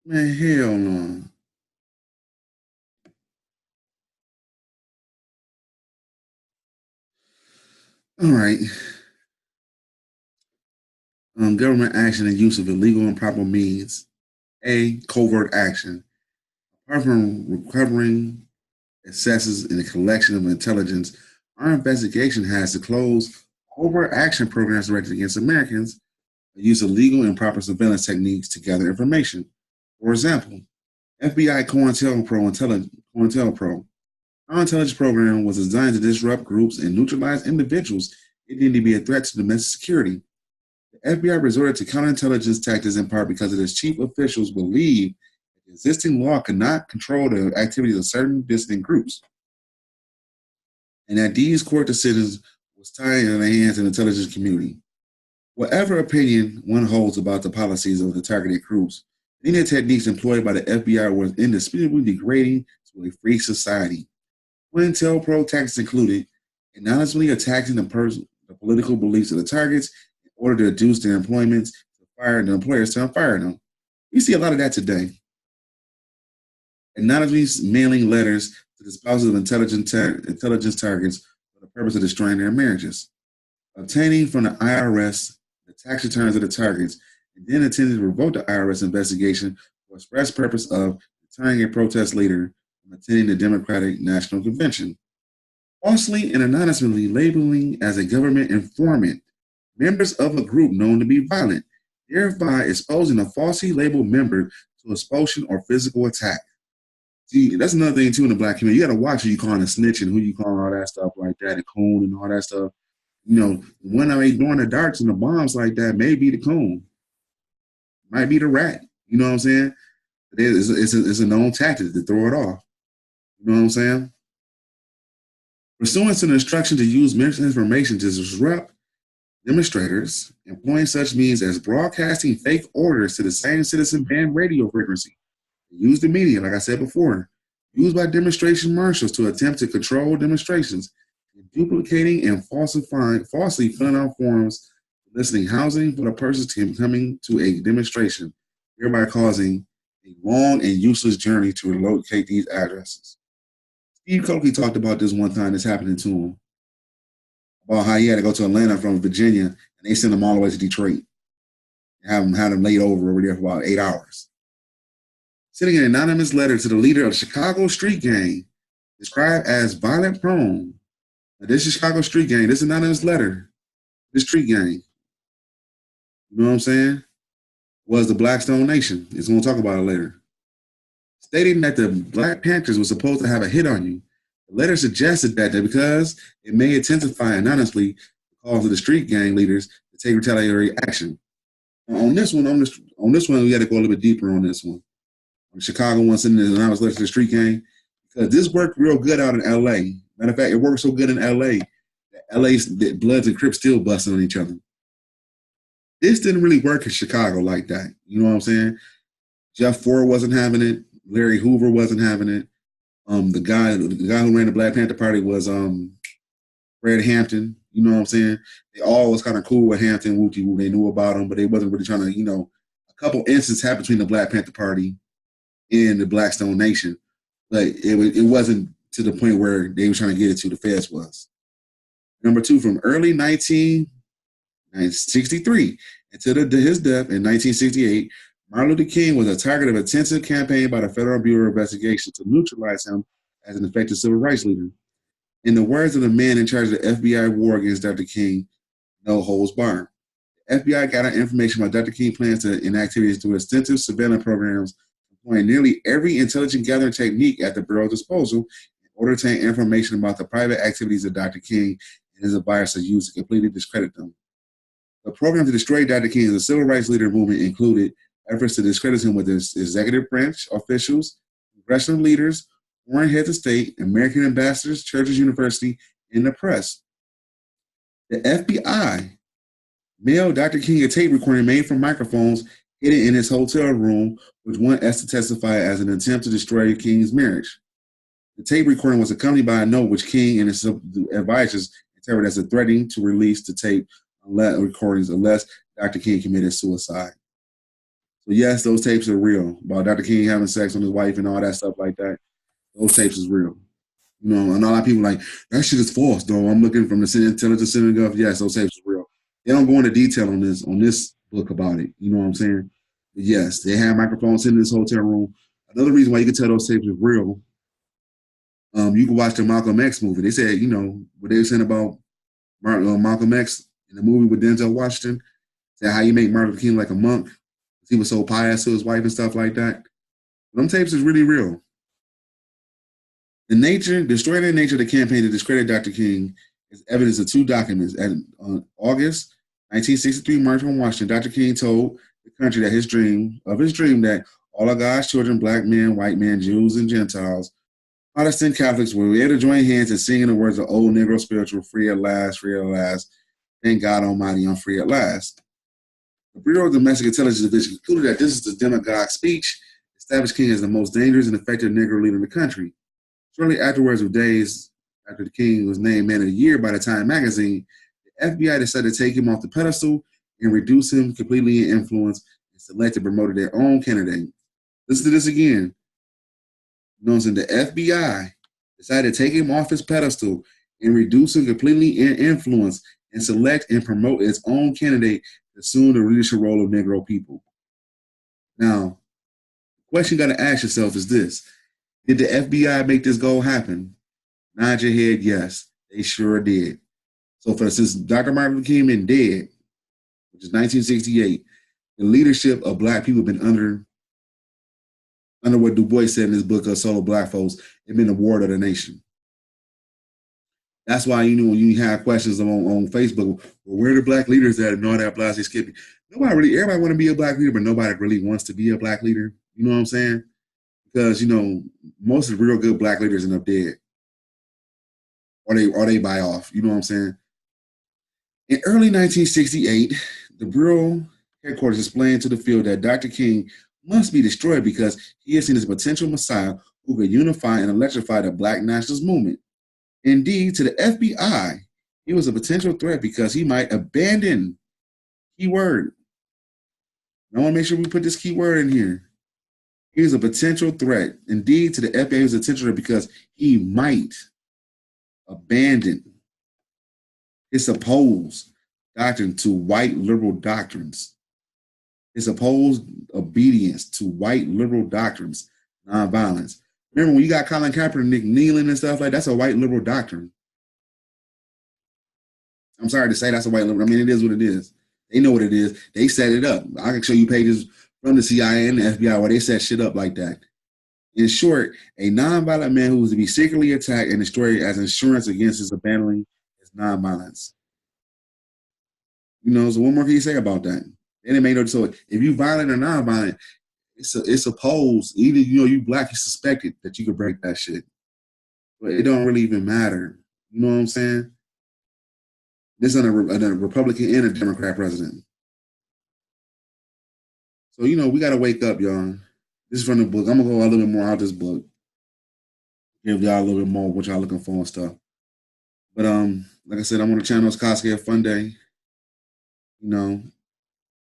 Man, hell no. All right. Government action and use of illegal and improper means. A. Covert action. Apart from recovering assesses in the collection of intelligence, our investigation has disclosed covert action programs directed against Americans that use of legal and proper surveillance techniques to gather information. For example, FBI COINTELPRO. Our intelligence program was designed to disrupt groups and neutralize individuals it deemed to be a threat to domestic security. The FBI resorted to counterintelligence tactics in part because its chief officials believed that the existing law could not control the activities of certain dissident groups, and that these court decisions was tied in the hands of the intelligence community. Whatever opinion one holds about the policies of the targeted groups, many of the techniques employed by the FBI were indisputably degrading to a free society. COINTELPRO tactics included anonymously attacking the political beliefs of the targets in order to reduce their employments to fire the employers to fire them. We see a lot of that today. Anonymously mailing letters to the spouses of intelligence targets for the purpose of destroying their marriages. Obtaining from the IRS the tax returns of the targets, and then intending to revoke the IRS investigation for express purpose of deterring a protest leader from attending the Democratic National Convention. Falsely and anonymously labeling as a government informant members of a group known to be violent, thereby exposing a falsely labeled member to expulsion or physical attack. See, that's another thing too in the black community. You got to watch who you calling a snitch and who you calling all that stuff like that, the coon and all that stuff. You know, when they doing the darts and the bombs like that, may be the coon, might be the rat. You know what I'm saying? It's a known tactic to throw it off. You know what I'm saying? Pursuant to the instruction to use misinformation to disrupt demonstrators, employing such means as broadcasting fake orders to the same citizen band radio frequency. Use the media, like I said before, used by demonstration marshals to attempt to control demonstrations, duplicating and falsely filling out forms, soliciting housing for the persons coming to a demonstration, thereby causing a long and useless journey to locate these addresses. Steve Cokie talked about this one time that's happening to him, about how he had to go to Atlanta from Virginia, and they sent him all the way to Detroit and had him laid over there for about 8 hours. Sending an anonymous letter to the leader of the Chicago street gang, described as violent prone. Now, this is Chicago street gang. This anonymous letter, this street gang, you know what I'm saying, was the Blackstone Nation. It's going to talk about it later. Stating that the Black Panthers were supposed to have a hit on you. The letter suggested that because it may intensify anonymously the calls of the street gang leaders to take retaliatory action. On this one, we got to go a little bit deeper on this one. Chicago one sending an anonymous letter to the street gang, because this worked real good out in L.A. Matter of fact, it worked so good in L.A. that L.A.'s Bloods and Crips still busting on each other. This didn't really work in Chicago like that. You know what I'm saying? Jeff Ford wasn't having it. Larry Hoover wasn't having it. The guy who ran the Black Panther Party was Fred Hampton. You know what I'm saying? They all was kind of cool with Hampton, Wooty Woo. They knew about him, but they wasn't really trying to, a couple incidents happened between the Black Panther Party and the Blackstone Nation, but it wasn't to the point where they were trying to get it to the feds was. Number two, from early 1963 until his death in 1968, Martin Luther King was a target of intensive campaign by the Federal Bureau of Investigation to neutralize him as an effective civil rights leader. In the words of the man in charge of the FBI war against Dr. King, no holds barred. The FBI gathered information about Dr. King's plans and activities through extensive surveillance programs, employing nearly every intelligence gathering technique at the Bureau's disposal in order to obtain information about the private activities of Dr. King and his advisors used to completely discredit them. The program to destroy Dr. King as a civil rights leader movement included efforts to discredit him with his executive branch officials, congressional leaders, foreign heads of state, American ambassadors, churches, university, and the press. The FBI mailed Dr. King a tape recording made from microphones hidden in his hotel room, which one asked to testify as an attempt to destroy King's marriage. The tape recording was accompanied by a note which King and his advisors interpreted as a threatening to release the tape recordings unless Dr. King committed suicide. So yes, those tapes are real about Dr. King having sex on his wife and all that stuff like that. Those tapes is real. You know, and a lot of people like that shit is false. Though I'm looking from the intelligence center of yes, those tapes is real. They don't go into detail on this book about it. You know what I'm saying? But yes, they have microphones in this hotel room. Another reason why you can tell those tapes are real. You can watch the Malcolm X movie. They said, you know, what they were saying about Malcolm X in the movie with Denzel Washington, said how you make Martin Luther King like a monk. He was so pious to his wife and stuff like that. Them tapes is really real. Destroying the nature of the campaign to discredit Dr. King is evidence of two documents. August 1963 march on Washington, Dr. King told the country that his dream that all of God's children, black men, white men, Jews, and Gentiles, Protestant Catholics will be able to join hands in singing the words of old Negro spiritual, free at last, free at last. Thank God Almighty, I'm free at last. The Bureau of Domestic Intelligence Division concluded that this is the demagogue speech, established King as the most dangerous and effective Negro leader in the country. Shortly afterwards, of days after the King was named Man of the Year by the Time magazine, the FBI decided to take him off the pedestal and reduce him completely in influence and select and promoted their own candidate. Listen to this again. You know what I'm saying? The FBI decided to take him off his pedestal and reduce him completely in influence and select and promote its own candidate to assume the leadership role of Negro people. Now, the question you got to ask yourself is this. Did the FBI make this goal happen? Nod your head, yes. They sure did. So since Dr. Martin Luther King been dead, which is 1968, the leadership of black people been under what Du Bois said in his book of Solo Black Folks, it been the ward of the nation. That's why, you know, when you have questions on Facebook, well, where are the black leaders at and all that blasé skipping? Everybody want to be a black leader, but nobody really wants to be a black leader. You know what I'm saying? Because, you know, most of the real good black leaders end up dead. Or they buy off. You know what I'm saying? In early 1968, the Bureau headquarters explained to the field that Dr. King must be destroyed because he is seen as a potential messiah who could unify and electrify the black nationalist movement. Indeed, to the FBI, he was a potential threat because he might abandon, keyword. I want to make sure we put this keyword in here. He was a potential threat. Indeed, to the FBI, he was a potential threat because he might abandon his opposed doctrine to white liberal doctrines. His opposed obedience to white liberal doctrines, nonviolence. Remember when you got Colin Kaepernick kneeling and stuff like that's a white liberal doctrine. I'm sorry to say that's a white liberal. I mean, it is what it is. They know what it is. They set it up. I can show you pages from the CIA and the FBI where they set shit up like that. In short, a nonviolent man who was to be secretly attacked and destroyed as insurance against his abandoning his nonviolence. You know, so what more can you say about that? They didn't make no so if you violent or nonviolent, it's supposed either you black, you suspected that you could break that shit. But it don't really even matter. You know what I'm saying? This is a Republican and a Democrat president. So, you know, we got to wake up, y'all. This is from the book. I'm going to go a little bit more out of this book. Give y'all a little bit more what y'all looking for and stuff. But like I said, I'm on the channel. It's Koski. Fun day. You know,